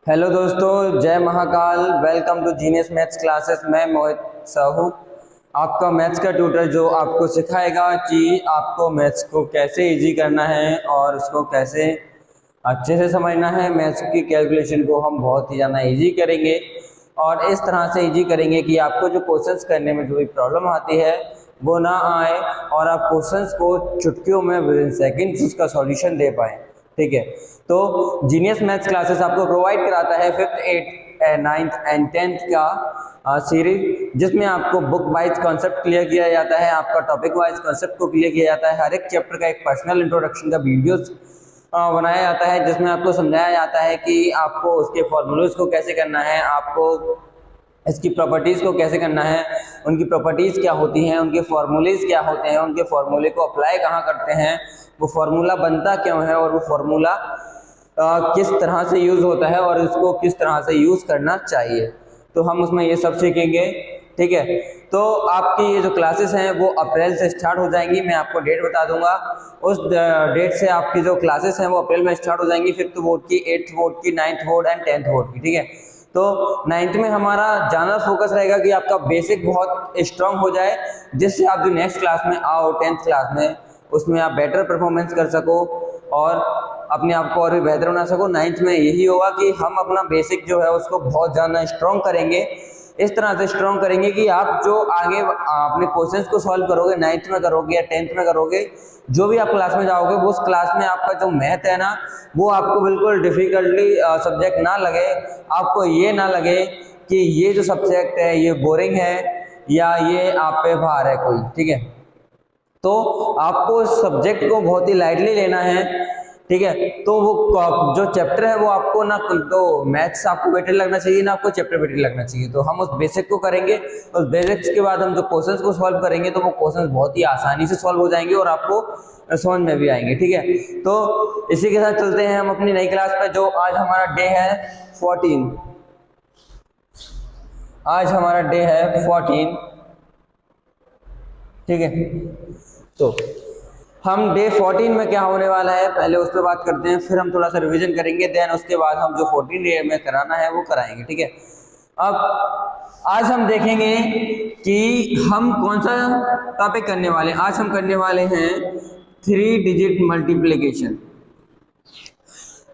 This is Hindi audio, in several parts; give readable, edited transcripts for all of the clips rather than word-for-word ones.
हेलो दोस्तों, जय Mahakal. Welcome to genius maths classes. मैं मोहित साहू, आपका मैथ्स का ट्यूटर, जो आपको सिखाएगा कि आपको मैथ्स को कैसे इजी करना है और उसको कैसे अच्छे से समझना है। मैथ्स की कैलकुलेशन को हम बहुत ही ज़्यादा इजी करेंगे और इस तरह से इजी करेंगे कि आपको जो क्वेश्चंस करने में जो भी प्रॉब्लम आती है वो ना आए और आप क्वेश्चंस को चुटकियों में विद इन सेकेंड्स उसका सॉल्यूशन दे पाएँ। ठीक है, तो जीनियस मैथ्स क्लासेस आपको प्रोवाइड कराता है 5th 8th 9th and 10th का सीरीज, जिसमें आपको बुक वाइज कॉन्सेप्ट क्लियर किया जाता है, आपका टॉपिक वाइज कॉन्सेप्ट को क्लियर किया जाता है। हर एक चैप्टर का एक पर्सनल इंट्रोडक्शन का वीडियोस बनाया जाता है, जिसमें आपको समझाया जाता है कि आपको उसके फॉर्मूलेज को कैसे करना है, आपको इसकी प्रॉपर्टीज़ को कैसे करना है, उनकी प्रॉपर्टीज़ क्या होती हैं, उनके फॉर्मूलेज क्या होते हैं, उनके फॉर्मूले को अप्लाई कहाँ करते हैं, वो फार्मूला बनता क्यों है और वो फार्मूला किस तरह से यूज़ होता है और उसको किस तरह से यूज़ करना चाहिए। तो हम उसमें ये सब सीखेंगे। ठीक है, तो आपकी ये जो क्लासेस हैं वो अप्रैल से स्टार्ट हो जाएंगी। मैं आपको डेट बता दूंगा, उस डेट से आपकी जो क्लासेस हैं वो अप्रैल में स्टार्ट हो जाएंगी। 5th बोर्ड की, 8th बोर्ड की, 9th board and 10th board की। ठीक है, तो 9th में हमारा ज़्यादा फोकस रहेगा कि आपका बेसिक बहुत स्ट्रांग हो जाए, जिससे आप जो नेक्स्ट क्लास में आओ 10th क्लास में उसमें आप बेटर परफॉर्मेंस कर सको और अपने आप को और भी बेहतर बना सको। 9th में यही होगा कि हम अपना बेसिक जो है उसको बहुत ज़्यादा स्ट्रॉन्ग करेंगे, इस तरह से स्ट्रॉन्ग करेंगे कि आप जो आगे अपने क्वेश्चंस को सॉल्व करोगे, 9th में करोगे या 10th में करोगे, जो भी आप क्लास में जाओगे वो उस क्लास में आपका जो मैथ है ना, वो आपको बिल्कुल डिफिकल्टली सब्जेक्ट ना लगे। आपको ये ना लगे कि ये जो सब्जेक्ट है ये बोरिंग है या ये आप पे भार है कोई। ठीक है, तो आपको इस सब्जेक्ट को बहुत ही लाइटली लेना है। ठीक है, तो वो जो चैप्टर है वो आपको ना तो मैथ्स आपको बेटर लगना चाहिए, ना आपको चैप्टर बेटर लगना चाहिए। तो हम उस बेसिक को करेंगे, उस बेसिक्स के बाद हम जो क्वेश्चंस को सॉल्व करेंगे तो वो क्वेश्चंस बहुत ही आसानी से सॉल्व हो जाएंगे और आपको समझ में भी आएंगे। ठीक है, तो इसी के साथ चलते हैं हम अपनी नई क्लास पे, जो आज हमारा डे है 14। आज हमारा डे है 14। ठीक है, तो हम डे 14 में क्या होने वाला है पहले उस पर बात करते हैं, फिर हम थोड़ा सा रिवीजन करेंगे, देन उसके बाद हम जो 14 डे में कराना है वो कराएंगे। ठीक है, अब आज हम देखेंगे कि हम कौन सा टॉपिक करने वाले हैं। आज हम करने वाले हैं 3 डिजिट मल्टीप्लिकेशन।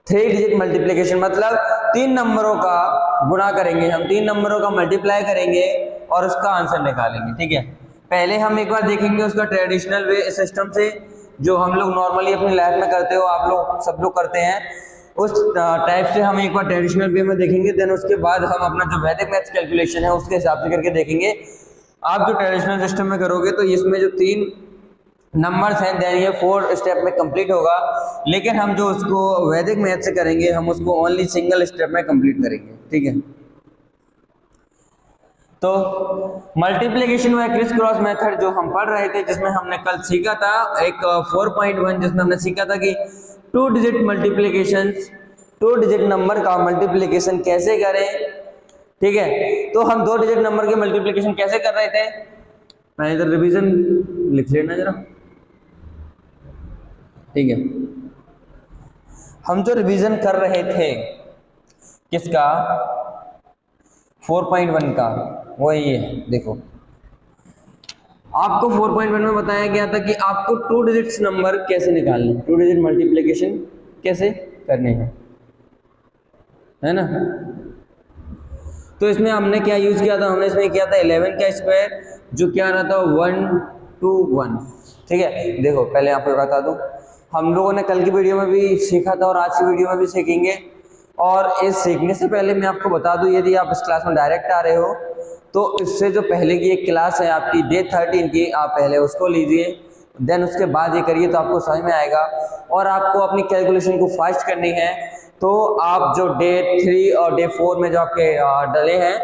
3 डिजिट मल्टीप्लिकेशन मतलब 3 नंबरों का गुणा करेंगे, हम 3 नंबरों का मल्टीप्लाई करेंगे और उसका आंसर निकालेंगे। ठीक है, पहले हम एक बार देखेंगे उसका ट्रेडिशनल वे सिस्टम से, जो हम लोग नॉर्मली अपनी लाइफ में करते हो, आप लोग सब लोग करते हैं, उस टाइप से हम एक बार ट्रेडिशनल वे में देखेंगे। देन उसके बाद हम अपना जो वैदिक मैथ्स कैलकुलेशन है उसके हिसाब से करके देखेंगे। आप जो ट्रेडिशनल सिस्टम में करोगे तो इसमें जो 3 नंबर्स हैं देन ये 4 स्टेप में कंप्लीट होगा, लेकिन हम जो उसको वैदिक मैथ से करेंगे हम उसको ओनली सिंगल स्टेप में कंप्लीट करेंगे। ठीक है, तो मल्टीप्लिकेशन व क्रिस क्रॉस मेथड जो हम पढ़ रहे थे, जिसमें हमने कल सीखा था एक 4.1, जिसमें हमने सीखा था कि 2 डिजिट मल्टीप्लिकेशन, 2 डिजिट नंबर का मल्टीप्लिकेशन कैसे करें। ठीक है, तो हम 2 डिजिट नंबर के मल्टीप्लिकेशन कैसे कर रहे थे, मैं इधर रिवीजन लिख लेना जरा। ठीक है, हम जो रिवीजन कर रहे थे किसका, 4.1 का, वो ये देखो, आपको 4.1 में बताया गया था कि आपको 2 डिजिट्स नंबर कैसे निकालने, 2 डिजिट मल्टीप्लिकेशन कैसे करने हैं, है ना। तो इसमें हमने क्या यूज किया था, हमने इसमें किया था 11 का स्क्वायर, जो क्या रहा था 121। ठीक है, देखो पहले आपको बता दूं, हम लोगों ने कल की वीडियो में भी सीखा था और आज की वीडियो में भी सीखेंगे। और इस सीखने से पहले मैं आपको बता दूं, यदि आप इस क्लास में डायरेक्ट आ रहे हो तो इससे जो पहले की एक क्लास है आपकी डे 13 की, आप पहले उसको लीजिए, देन उसके बाद ये करिए तो आपको समझ में आएगा। और आपको अपनी कैलकुलेशन को फास्ट करनी है, तो आप जो डे 3 और डे 4 में जो आपके डले हैं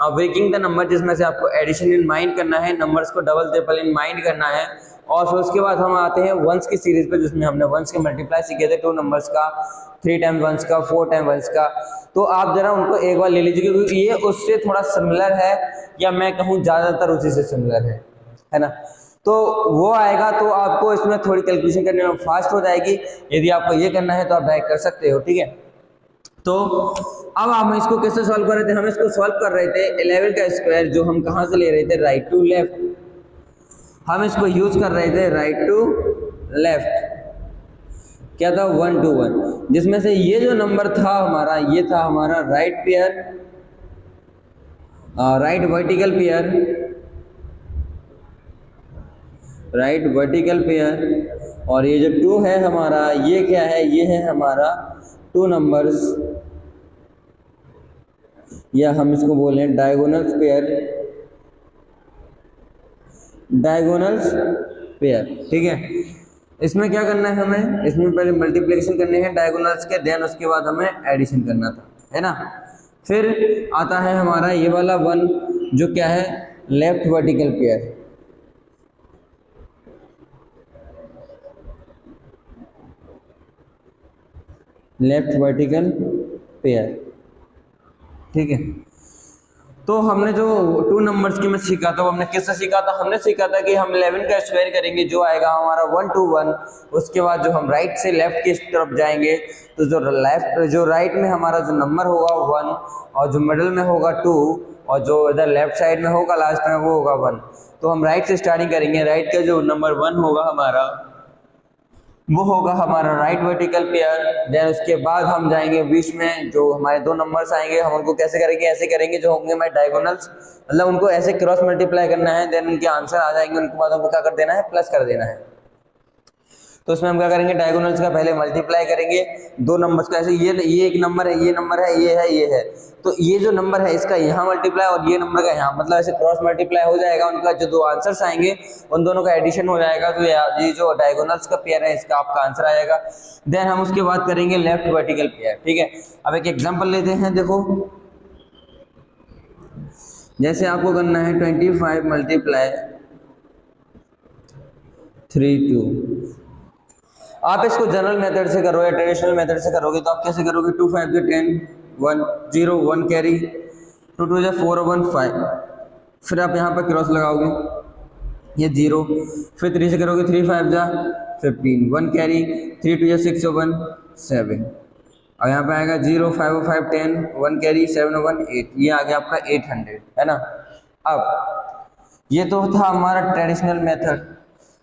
ब्रेकिंग द नंबर, जिसमें से आपको एडिशन इन माइंड करना है, नंबर्स को डबल ट्रिपल इन माइंड करना है, और फिर उसके बाद हम आते हैं वंस की सीरीज पे, जिसमें हमने वंस के मल्टीप्लाई सीखे थे, 2 नंबर्स का, 3 टाइम वंस का, 4 टाइम वंस का। तो आप जरा उनको एक बार ले लीजिए, क्योंकि ये उससे थोड़ा सिमिलर है, या मैं कहूँ ज्यादातर उसी से सिमिलर है ना। तो वो आएगा तो आपको इसमें थोड़ी कैलकुलेशन करने में फास्ट हो जाएगी। यदि आपको ये करना है तो आप डायरेक्ट कर सकते हो। ठीक है, तो अब हम इसको कैसे सॉल्व कर रहे थे, हम इसको सॉल्व कर रहे थे 11 का स्क्वायर जो हम कहाँ से ले रहे थे, राइट टू लेफ्ट। हम इसको यूज कर रहे थे राइट टू लेफ्ट, क्या था 1 to 1, जिसमें से ये जो नंबर था हमारा, ये था हमारा right pair, right vertical pair, right vertical pair, और ये जो 2 है हमारा, ये क्या है, ये है हमारा 2 नंबर्स, या हम इसको बोलें डायगोनल्स पेयर, डायगोनल्स पेयर। ठीक है, इसमें क्या करना है हमें, इसमें पहले मल्टीप्लिकेशन करने हैं डायगोनल्स के, देन उसके बाद हमें एडिशन करना था, है ना। फिर आता है हमारा ये वाला 1 जो क्या है, left vertical pair, left vertical pair. ठीक है, तो हमने जो 2 नंबर्स की में सीखा था वो हमने किससे सीखा था, हमने सीखा था कि हम 11 का स्क्वायर करेंगे जो आएगा हमारा 1 to 1, उसके बाद जो हम राइट से लेफ्ट की तरफ जाएंगे तो जो राइट में हमारा जो नंबर होगा 1, और जो मिडल में होगा 2, और जो इधर लेफ्ट साइड में होगा लास्ट में वो होगा 1। तो हम राइट से स्टार्टिंग करेंगे, राइट का जो नंबर 1 होगा हमारा वो होगा हमारा राइट वर्टिकल पेयर। देन उसके बाद हम जाएंगे बीच में, जो हमारे 2 नंबर्स आएंगे हम उनको कैसे करेंगे, ऐसे करेंगे जो होंगे हमारे डायगोनल्स, मतलब उनको ऐसे क्रॉस मल्टीप्लाई करना है, देन उनके आंसर आ जाएंगे, उनके बाद हमको क्या कर देना है, प्लस कर देना है। तो उसमें हम क्या करेंगे, डायगोनल्स का पहले मल्टीप्लाई करेंगे 2 नंबर्स का, ऐसे ये एक नंबर है, ये नंबर है, ये है, तो ये जो नंबर है इसका यहाँ मल्टीप्लाई और ये नंबर का यहाँ, मतलब ऐसे क्रॉस मल्टीप्लाई हो जाएगा, उनका जो 2 आंसर्स आएंगे उन दोनों का एडिशन हो जाएगा, तो ये जो डायगोनल्स का पेयर है इसका आपका आंसर आ जाएगा। देन हम उसके बाद करेंगे लेफ्ट वर्टिकल पेयर। ठीक है, अब एक एग्जाम्पल लेते हैं, देखो जैसे आपको करना है 25 मल्टीप्लाई 32, आप इसको जनरल मेथड से करो या ट्रेडिशनल मेथड से करोगे तो आप कैसे करोगे, 2 5 10 1 0 1 कैरी, 2 2 4 1 5, फिर आप यहाँ पर क्रॉस लगाओगे ये 0, फिर 3 से करोगे 3 5 15 1 कैरी, 3 2 6 1 7, और यहाँ पे आएगा 0 5 5 10 1 कैरी 7 1 8, ये आ गया आपका 800, है ना। अब ये तो था हमारा ट्रेडिशनल मेथड।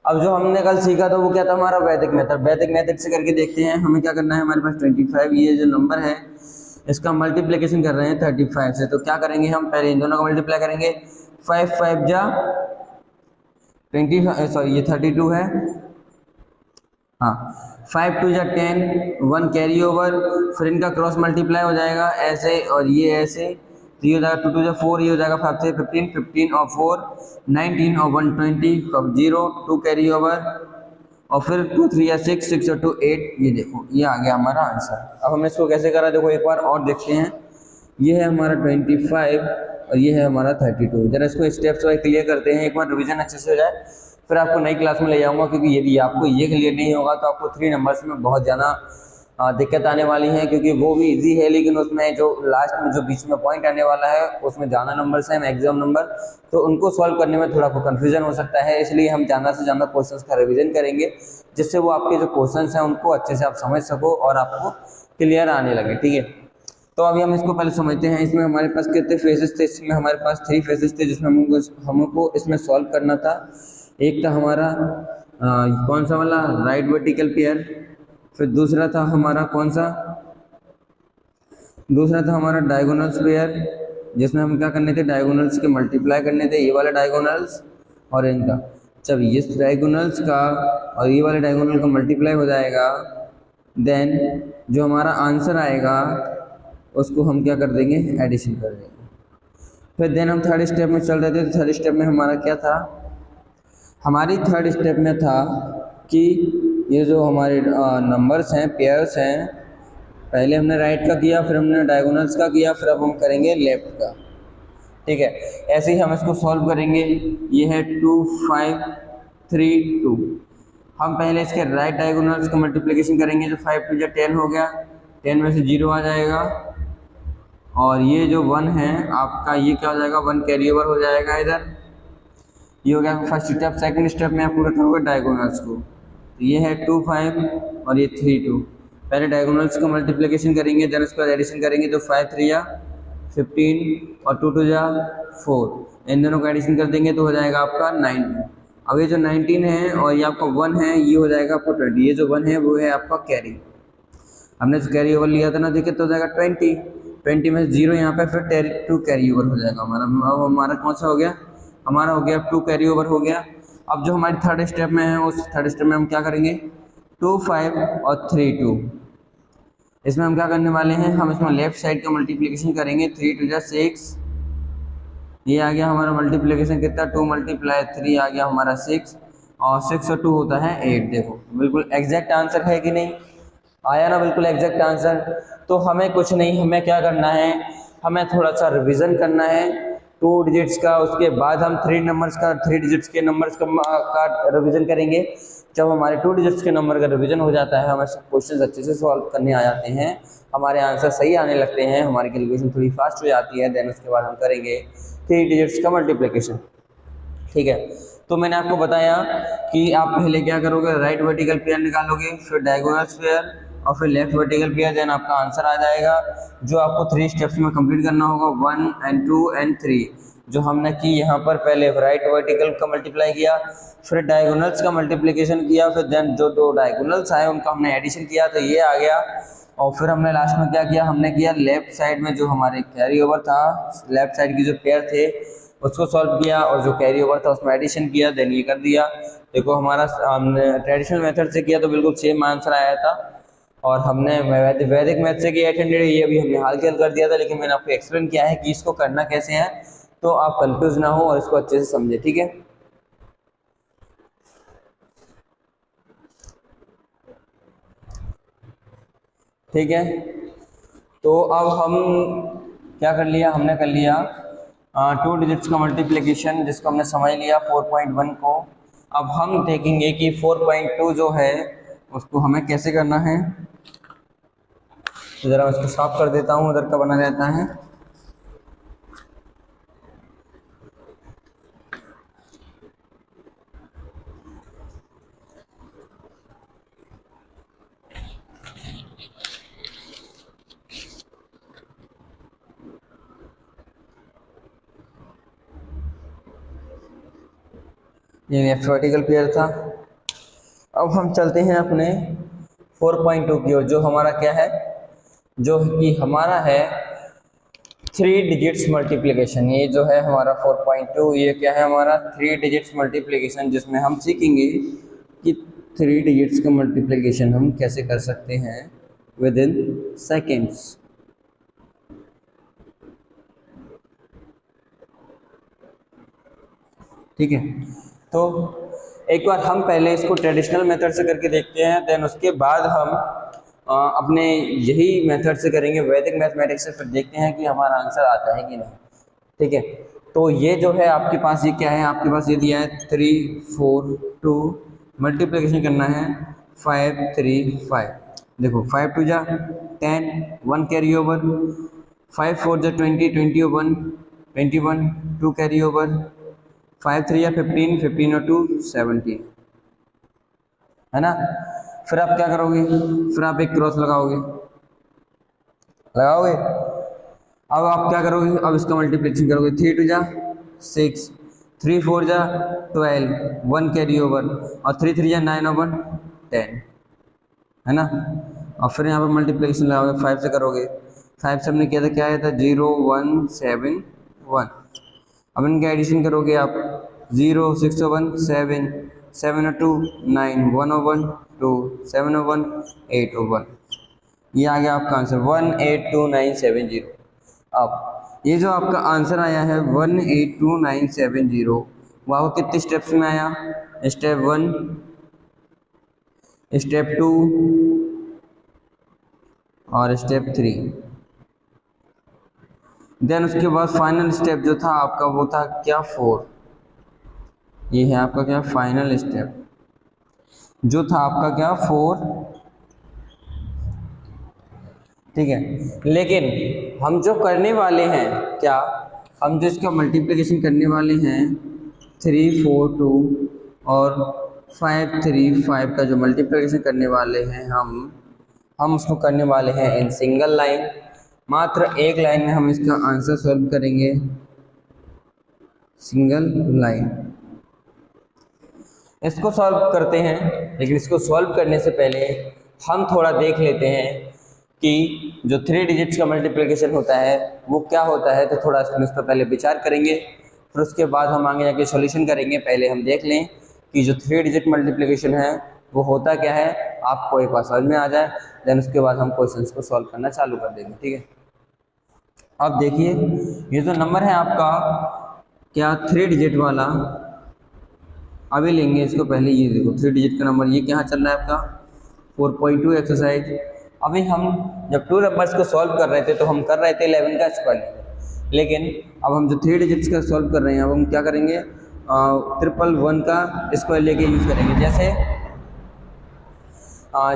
अब जो हमने कल सीखा था वो क्या था, हमारा वैदिक मेथड। वैदिक मेथड से करके देखते हैं, हमें क्या करना है, हमारे पास 25 ये जो नंबर है इसका मल्टीप्लिकेशन कर रहे हैं 35 से, तो क्या करेंगे हम, पहले इन दोनों का मल्टीप्लाई करेंगे, 5 5 25, सॉरी ये 32 है, हाँ 5 2 10 1 कैरी ओवर, फिर इनका क्रॉस मल्टीप्लाई हो जाएगा ऐसे और ये ऐसे, तो ये हो जाएगा 2 2 4, ये हो जाएगा 5 से 15 15 और 4 19 और 120, 0 2 कैरी ओवर, और फिर 2 3 या 6 6 और 2 8, ये देखो ये आ गया हमारा आंसर। अब हमने इसको कैसे करा, देखो एक बार और देखते हैं, ये है हमारा 25 और ये है हमारा 32। जरा इसको स्टेप्स वाइज क्लियर करते हैं, एक बार रिवीजन अच्छे से हो जाए, फिर आपको नई क्लास में ले जाऊंगा, क्योंकि यदि आपको ये क्लियर नहीं होगा तो आपको 3 नंबर्स में बहुत ज़्यादा दिक्कत आने वाली है, क्योंकि वो भी इजी है लेकिन उसमें जो लास्ट में जो बीच में पॉइंट आने वाला है उसमें ज़्यादा नंबर्स हैं मैक्सिमम नंबर, तो उनको सॉल्व करने में थोड़ा कन्फ्यूजन हो सकता है, इसलिए हम ज़्यादा से ज़्यादा क्वेश्चंस का रिवीजन करेंगे, जिससे वो आपके जो क्वेश्चंस हैं उनको अच्छे से आप समझ सको और आपको क्लियर आने लगे। ठीक है, तो अभी हम इसको पहले समझते हैं। इसमें हमारे पास कितने फेजेस थे, इसमें हमारे पास 3 फेजेस थे जिसमें हमको इसमें सॉल्व करना था। एक था हमारा कौन सा वाला, राइट वर्टिकल पेयर, फिर दूसरा था हमारा कौन सा, दूसरा था हमारा डायगोनल्स पेयर, जिसमें हम क्या करने थे, डायगोनल्स के मल्टीप्लाई करने थे, ये वाला डायगोनल्स और इनका, जब इस डायगोनल्स का और ये वाले डायगोनल का मल्टीप्लाई हो जाएगा, देन जो हमारा आंसर आएगा उसको हम क्या कर देंगे, एडिशन कर देंगे। फिर देन हम थर्ड स्टेप में चल रहे थे, तो थर्ड स्टेप में हमारा क्या था, हमारी थर्ड स्टेप में था कि ये जो हमारे नंबर्स हैं, पेयर्स हैं, पहले हमने राइट का किया, फिर हमने डायगोनल्स का किया, फिर अब हम करेंगे लेफ्ट का। ठीक है, ऐसे ही हम इसको सॉल्व करेंगे। ये है 2 5 3 2, हम पहले इसके राइट डायगोनल्स का मल्टीप्लिकेशन करेंगे, जो 5 2 10 हो गया, 10 में से 0 आ जाएगा, और ये जो 1 है आपका, ये क्या हो जाएगा, 1 कैरी ओवर हो जाएगा इधर, ये हो गया फर्स्ट स्टेप। सेकंड स्टेप में आप पूरा करोगे डायगोनल्स को, तो ये है 2 5 और ये 3 2, पहले डायगोनल्स का मल्टीप्लिकेशन करेंगे, देन उसके बाद एडिशन करेंगे, तो 5 3 या 15 और 2 2 या 4, इन दोनों का एडिशन कर देंगे तो हो जाएगा आपका 19। अब ये जो 19 है और ये आपका 1 है, ये हो जाएगा आपका 20। ये जो 1 है वो है आपका कैरी, हमने जो कैरी ओवर लिया था ना, देखिए तो हो जाएगा 20 में 0 यहाँ पे, फिर 2 कैरी ओवर हो जाएगा हमारा। अब हमारा कौन सा हो गया, हमारा हो गया 2 कैरी ओवर हो गया। अब जो हमारी थर्ड स्टेप में है, उस थर्ड स्टेप में हम क्या करेंगे, 2 5 और 3 2। इसमें हम क्या करने वाले हैं, हम इसमें लेफ्ट साइड का मल्टीप्लिकेशन करेंगे, 3 2 6, ये आ गया हमारा मल्टीप्लिकेशन कितना, 2 × 3 आ गया हमारा 6, और 6 और 2 होता है 8। देखो बिल्कुल एग्जैक्ट आंसर है कि नहीं, आया ना बिल्कुल एग्जैक्ट आंसर। तो हमें कुछ नहीं, हमें क्या करना है, हमें थोड़ा सा रिवीजन करना है 2 डिजिट्स का, उसके बाद हम 3 डिजिट्स के नंबर्स का रिवीजन करेंगे। जब हमारे 2 डिजिट्स के नंबर का रिवीजन हो जाता है, हमें सब क्वेश्चन अच्छे से सॉल्व करने आ जाते हैं, हमारे आंसर सही आने लगते हैं, हमारी कैलकुलेशन थोड़ी फास्ट हो जाती है, देन उसके बाद हम करेंगे 3 डिजिट्स का मल्टीप्लिकेशन। ठीक है, तो मैंने आपको बताया कि आप पहले क्या करोगे, राइट वर्टिकल पेयर निकालोगे, फिर डायगोनल पेयर और फिर लेफ्ट वर्टिकल पेयर, देन आपका आंसर आ जाएगा, जो आपको 3 स्टेप्स में कंप्लीट करना होगा, 1 and 2 and 3, जो हमने की यहाँ पर। पहले राइट वर्टिकल का मल्टीप्लाई किया, फिर डायगोनल्स का मल्टीप्लिकेशन किया, फिर देन जो 2 डायगोनल्स आए उनका हमने एडिशन किया, तो ये आ गया। और फिर हमने लास्ट में क्या किया, हमने किया लेफ्ट साइड में जो हमारे कैरी ओवर था, लेफ्ट साइड की जो पेयर थे उसको सॉल्व किया, और जो कैरी ओवर था उसमें एडिशन किया, देन ये कर दिया। देखो हमारा हमने ट्रेडिशनल मेथड से किया तो बिल्कुल सेम आंसर आया था, और हमने वैदिक मैथ से किया 800, ये अभी हमने हाल के कर दिया था, लेकिन मैंने आपको एक्सप्लेन किया है कि इसको करना कैसे है, तो आप कंफ्यूज ना हो और इसको अच्छे से समझे। ठीक है, ठीक है। तो अब हम क्या कर लिया, हमने कर लिया 2 डिजिट्स का मल्टीप्लिकेशन, जिसको हमने समझ लिया 4.1 को। अब हम देखेंगे कि 4.2 जो है उसको हमें कैसे करना है। तो ज़रा मैं इसको साफ कर देता हूँ, उधर का बना रहता है। ये लेफ्ट वर्टिकल पेयर था। अब हम चलते हैं अपने 4.2 की ओर, जो हमारा क्या है, जो कि हमारा है 3 डिजिट्स मल्टीप्लिकेशन। ये जो है हमारा 4.2, ये क्या है हमारा 3 डिजिट्स मल्टीप्लिकेशन, जिसमें हम सीखेंगे कि 3 डिजिट्स का मल्टीप्लिकेशन हम कैसे कर सकते हैं विद इन सेकेंड्स। ठीक है, तो एक बार हम पहले इसको ट्रेडिशनल मेथड से करके देखते हैं, देन उसके बाद हम अपने यही मेथड से करेंगे वैदिक मैथमेटिक्स से, फिर देखते हैं कि हमारा आंसर आता है कि नहीं। ठीक है, तो ये जो है आपके पास, ये क्या है, आपके पास ये दिया है 3 4 2, मल्टीप्लिकेशन करना है 5 3 5। देखो 5 2 जा 10, 1 कैरी ओवर, 5 4 जा 20, 21 21, 2 कैरी ओवर, 5 3 या 15, 15 और 2 17, है ना। फिर आप क्या करोगे, फिर आप एक क्रॉस लगाओगे, लगाओगे। अब आप क्या करोगे, अब इसका मल्टीप्लिकेशन करोगे, 3 2 जा 6, 3 4 जा 12, 1 कैरी ओवर, और 3 3 जा 9 और 1 10, है ना। और फिर यहाँ पर मल्टीप्लिकेशन लगाओगे, 5 से करोगे, 5 से हमने किया था, क्या आया था 0 1 7 1। अब इनका एडिशन करोगे आप, 0 6 और 1 7, 7 और 2 9, 1 और 1 2, 7 और 1 8 और 1, ये आ गया आपका आंसर 182970। अब ये जो आपका आंसर आया है 182970, वो आपको कितने स्टेप्स में आया, स्टेप 1, स्टेप 2 और स्टेप 3। देन उसके बाद फाइनल स्टेप जो था आपका, वो था क्या 4। ये है आपका क्या फाइनल स्टेप, जो था आपका क्या 4। ठीक है, लेकिन हम जो करने वाले हैं, क्या हम जो इसका मल्टीप्लिकेशन करने वाले हैं 3 4 2 और 5 3 5 का जो मल्टीप्लिकेशन करने वाले हैं हम, हम उसको करने वाले हैं इन सिंगल लाइन, मात्र एक लाइन में हम इसका आंसर सॉल्व करेंगे, सिंगल लाइन। इसको सॉल्व करते हैं, लेकिन इसको सॉल्व करने से पहले हम थोड़ा देख लेते हैं कि जो 3 डिजिट्स का मल्टीप्लिकेशन होता है वो क्या होता है। तो थोड़ा हम इस पर पहले विचार करेंगे, फिर उसके बाद हम आगे जाके सॉल्यूशन करेंगे। पहले हम देख लें कि जो 3 डिजिट मल्टीप्लिकेशन है वो होता क्या है, आपको एक बार समझ में आ जाए, देन उसके बाद हम क्वेश्चंस को सॉल्व करना चालू कर देंगे। ठीक है, अब देखिए ये जो नंबर है आपका क्या 3 डिजिट वाला, अभी लेंगे इसको पहले। ये देखो 3 डिजिट का नंबर, ये क्या चल रहा है आपका 4.2 एक्सरसाइज। अभी हम जब 2 नंबर्स को सॉल्व कर रहे थे तो हम कर रहे थे 11 का स्क्वायर, लेकिन अब हम जो 3 डिजिट्स का सॉल्व कर रहे हैं अब हम क्या करेंगे, 111 का स्क्वायर लेके यूज़ करेंगे।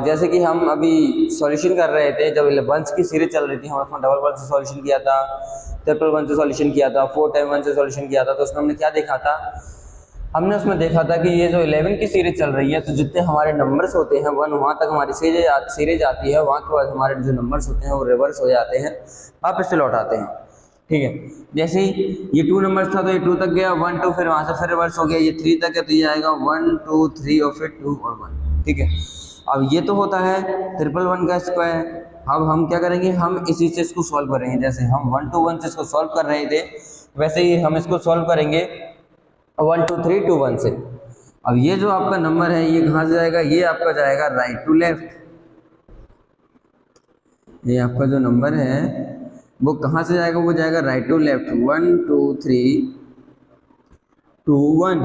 जैसे कि हम अभी सॉल्यूशन कर रहे थे, जब 11 की सीरीज चल रही थी, हम उसमें डबल 1 से सॉल्यूशन किया था, 1 से सॉल्यूशन किया था, 4 टाइम 1 से सॉल्यूशन किया था। तो उसमें हमने क्या देखा था, हमने उसमें देखा था कि ये जो 11 की सीरीज चल रही है तो जितने हमारे नंबर्स होते हैं 1 वहाँ तक हमारी सीरीज आती है, वहाँ के बाद हमारे जो नंबर्स होते हैं वो रिवर्स हो जाते हैं, वापस से लौट आते हैं। ठीक है, जैसे ही ये 2 नंबर्स था तो ये 2 तक गया, 1 2, फिर वहाँ से फिर रिवर्स हो गया, ये 3 तक है तो ये आएगा 1 2 3 और फिर 2 और 1। ठीक है, अब ये तो होता है 111 का स्क्वायर। अब हम क्या करेंगे, हम इसी से इसको सॉल्व करेंगे। जैसे हम 1 to 1 से इसको सॉल्व कर रहे थे, वैसे ही हम इसको सॉल्व करेंगे 1 2 3 2 1 से। अब ये जो आपका नंबर है ये कहाँ से जाएगा, ये आपका जाएगा राइट टू लेफ्ट। ये आपका जो नंबर है वो कहाँ से जाएगा, वो जाएगा राइट टू लेफ्ट, 1 2 3 2 1।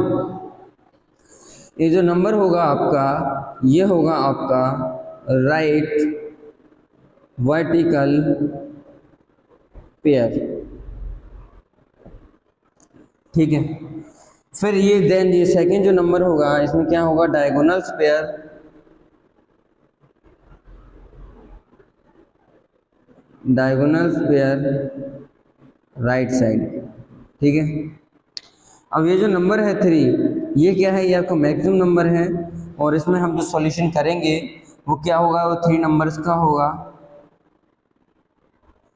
ये जो नंबर होगा आपका ये होगा आपका राइट वर्टिकल पेयर। ठीक है, फिर ये देन ये सेकंड जो नंबर होगा इसमें क्या होगा, diagonals pair. Diagonals pair right side. ठीक है, अब ये जो नंबर है 3, ये क्या है, ये आपका मैक्सिमम नंबर है, और इसमें हम जो सॉल्यूशन करेंगे वो क्या होगा, वो 3 नंबर्स का होगा।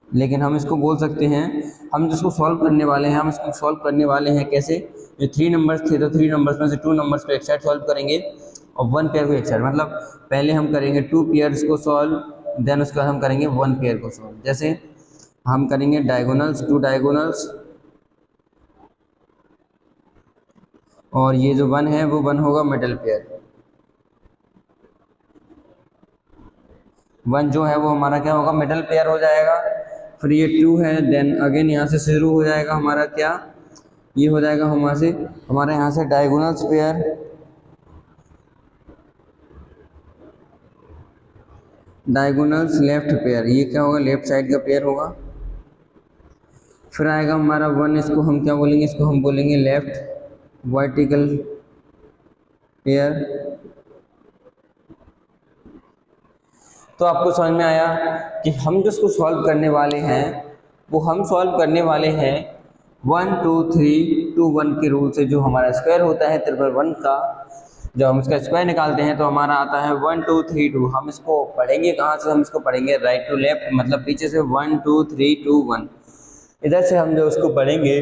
लेकिन हम इसको बोल सकते हैं, हम जिसको सॉल्व करने वाले हैं हम इसको सॉल्व करने वाले हैं कैसे, ये 3 नंबर्स थे तो 3 नंबर्स में से 2 नंबर्स को एक साइड सॉल्व करेंगे और 1 पेयर को एक साइड, मतलब पहले हम करेंगे 2 पेयर्स को सॉल्व, देन उसके बाद हम करेंगे 1 पेयर को सॉल्व। जैसे हम करेंगे डायगोनल्स, 2 डायगोनल्स, और ये जो 1 है वो 1 होगा मिडल पेयर। 1 जो है वो हमारा क्या होगा, मिडल पेयर हो जाएगा। फिर ये 2 है, देन अगेन यहाँ से शुरू हो जाएगा हमारा क्या, ये हो जाएगा हमारे यहाँ से diagonals pair, diagonals left pair, ये क्या होगा, लेफ्ट साइड का पेयर होगा। फिर आएगा हमारा 1, इसको हम क्या बोलेंगे, इसको हम बोलेंगे लेफ्ट वर्टिकल पेयर। तो आपको समझ में आया कि हम जिसको सॉल्व करने वाले हैं वो हम सॉल्व करने वाले हैं 1 2 3 2 1 के रूल से। जो हमारा स्क्वायर होता है 1 का, जब हम इसका स्क्वायर निकालते हैं तो हमारा आता है 1 2 3 2। हम इसको पढ़ेंगे कहाँ से, हम इसको पढ़ेंगे राइट टू लेफ्ट, मतलब पीछे से 1 2 3 2 1, इधर से हम जो उसको पढ़ेंगे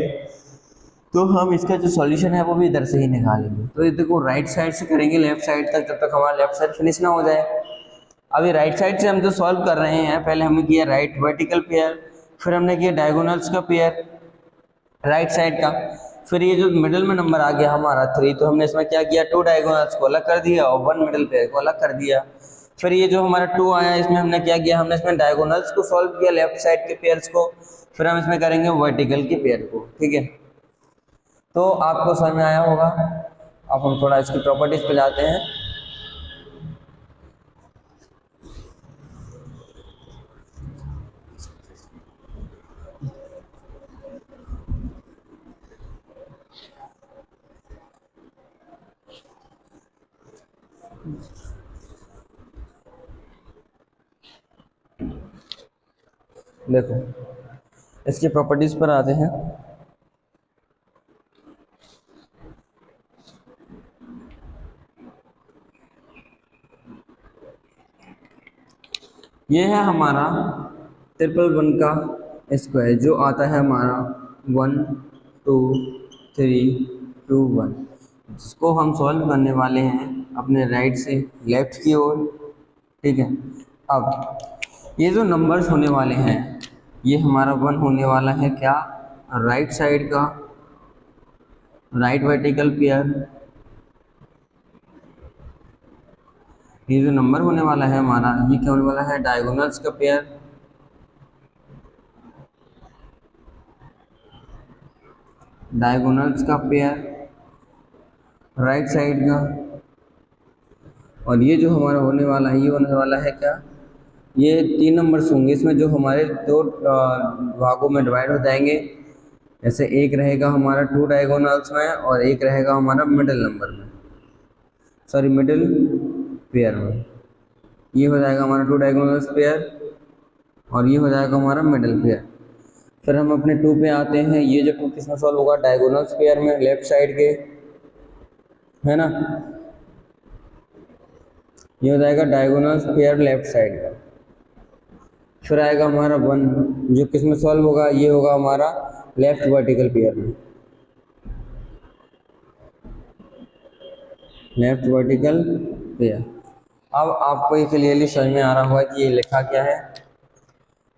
तो हम इसका जो सॉल्यूशन है वो भी इधर से ही निकालेंगे। तो ये देखो राइट साइड से करेंगे लेफ्ट साइड तक, जब तक हमारा लेफ्ट साइड फिनिश ना हो जाए। अभी राइट साइड से हम जो सॉल्व कर रहे हैं, पहले हमने किया राइट वर्टिकल पेयर, फिर हमने किया डायगोनल्स का पेयर राइट साइड का, फिर ये जो मिडिल में नंबर आ गया हमारा 3, तो हमने इसमें क्या किया, 2 डायगोनल्स को अलग कर दिया और 1 मिडिल पेयर को अलग कर दिया। फिर ये जो हमारा 2 आया इसमें हमने क्या किया, हमने इसमें डायगोनल्स को सॉल्व किया लेफ्ट साइड के पेयर्स को, फिर हम इसमें करेंगे वर्टिकल के पेयर को। ठीक है, तो आपको समझ में आया होगा। अब हम थोड़ा इसकी प्रॉपर्टीज पे जाते हैं। देखो इसकी प्रॉपर्टीज पर आते हैं। ये है हमारा 111 का स्क्वायर जो आता है हमारा 1 2 3 2 1, जिसको हम सॉल्व करने वाले हैं अपने राइट से लेफ्ट की ओर। ठीक है, अब ये जो नंबर्स होने वाले हैं ये हमारा 1 होने वाला है क्या, राइट साइड का राइट वर्टिकल पेयर। ये जो नंबर होने वाला है हमारा ये क्या होने वाला है, डायगोनल्स का पेयर। डायगोनल्स का पेयर राइट साइड का। और ये जो हमारा होने वाला है ये होने वाला है क्या, ये 3 नंबर्स होंगे इसमें जो हमारे दो भागों में डिवाइड हो जाएंगे। जैसे एक रहेगा हमारा 2 डायगोनल्स में और एक रहेगा हमारा मिडिल नंबर में, सॉरी मिडिल पेयर में। ये हो जाएगा हमारा 2 डायगोनल्स पेयर और ये हो जाएगा हमारा मिडिल पेयर। फिर हम अपने 2 पे आते हैं। ये जो 2 किस में सॉल्व होगा, डायगोनल्स पेयर में लेफ्ट साइड के, है ना। ये हो जाएगा डायगोनल्स पेयर लेफ्ट साइड का। फिर आएगा हमारा 1 जो किस में सॉल्व होगा, ये होगा हमारा लेफ्ट वर्टिकल पेयर में, लेफ्ट वर्टिकल पेयर। अब आपको ये क्लियरली समझ में आ रहा होगा कि ये लिखा क्या है।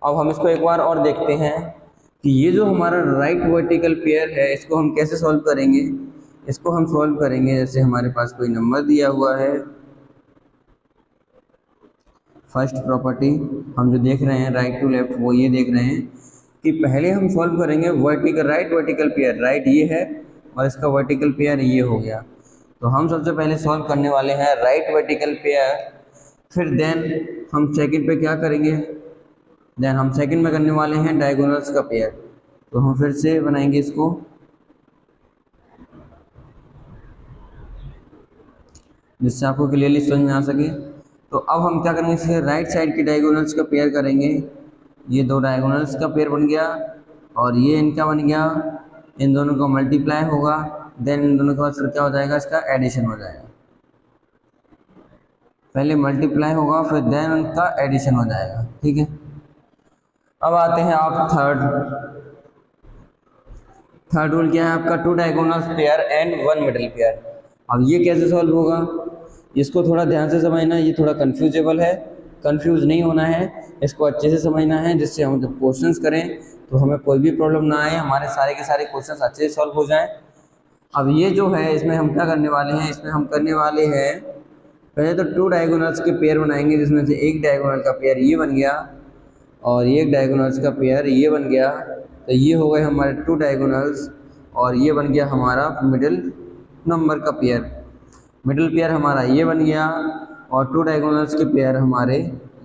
अब हम इसको एक बार और देखते हैं कि ये जो हमारा राइट वर्टिकल पेयर है इसको हम कैसे सॉल्व करेंगे। इसको हम सॉल्व करेंगे जैसे हमारे पास कोई नंबर दिया हुआ है। फर्स्ट प्रॉपर्टी हम जो देख रहे हैं राइट टू लेफ्ट वो ये देख रहे हैं कि पहले हम सॉल्व करेंगे vertical right vertical pair, right ये है और इसका वर्टिकल पेयर ये हो गया। तो हम सबसे पहले सॉल्व करने वाले हैं राइट वर्टिकल पेयर। फिर देन हम सेकंड पे क्या करेंगे, देन हम सेकंड में करने वाले हैं डायगोनल्स का पेयर। तो हम फिर से बनाएंगे इसको, जिससे आपको क्लियरली समझ में आ सके। तो अब हम क्या करेंगे, फिर राइट साइड के डायगोनल्स का पेयर करेंगे। ये 2 डायगोनल्स का पेयर बन गया और ये इनका बन गया, इन दोनों का मल्टीप्लाई होगा। देन इन दोनों के बाद फिर क्या हो जाएगा, इसका एडिशन हो जाएगा। पहले मल्टीप्लाई होगा फिर देन उनका एडिशन हो जाएगा। ठीक है, अब आते हैं आप थर्ड रूल क्या है आपका, 2 diagonals pair and 1 middle pair. अब ये कैसे सॉल्व होगा, इसको थोड़ा ध्यान से समझना, ये थोड़ा कन्फ्यूजेबल है, कंफ्यूज नहीं होना है, इसको अच्छे से समझना है, जिससे हम जब क्वेश्चंस करें तो हमें कोई भी प्रॉब्लम ना आए, हमारे सारे के सारे क्वेश्चंस अच्छे से सॉल्व हो जाएं। अब ये जो है इसमें हम क्या करने वाले हैं, इसमें हम करने वाले हैं पहले तो 2 डायगोनल्स के पेयर बनाएंगे, जिसमें से एक डायगोनल का पेयर ये बन गया और एक डायगोनल्स का पेयर ये बन गया। तो ये हो गए हमारे 2 डायगोनल्स और ये बन गया हमारा मिडिल नंबर का पेयर। मिडिल पेयर हमारा ये बन गया और 2 डायगोनल्स के पेयर हमारे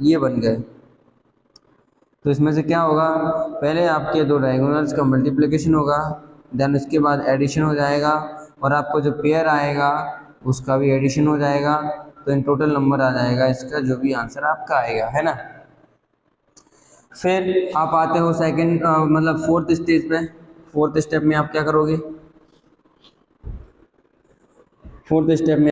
ये बन गए। तो इसमें से क्या होगा, पहले आपके 2 डायगोनल्स का मल्टीप्लिकेशन होगा, देन उसके बाद एडिशन हो जाएगा और आपको जो पेयर आएगा उसका भी एडिशन हो जाएगा। तो इन टोटल नंबर आ जाएगा इसका जो भी आंसर आपका आएगा, है ना। फिर आप आते हो सेकंड मतलब फोर्थ स्टेज पे। फोर्थ स्टेप में आप क्या करोगे, फोर्थ स्टेप में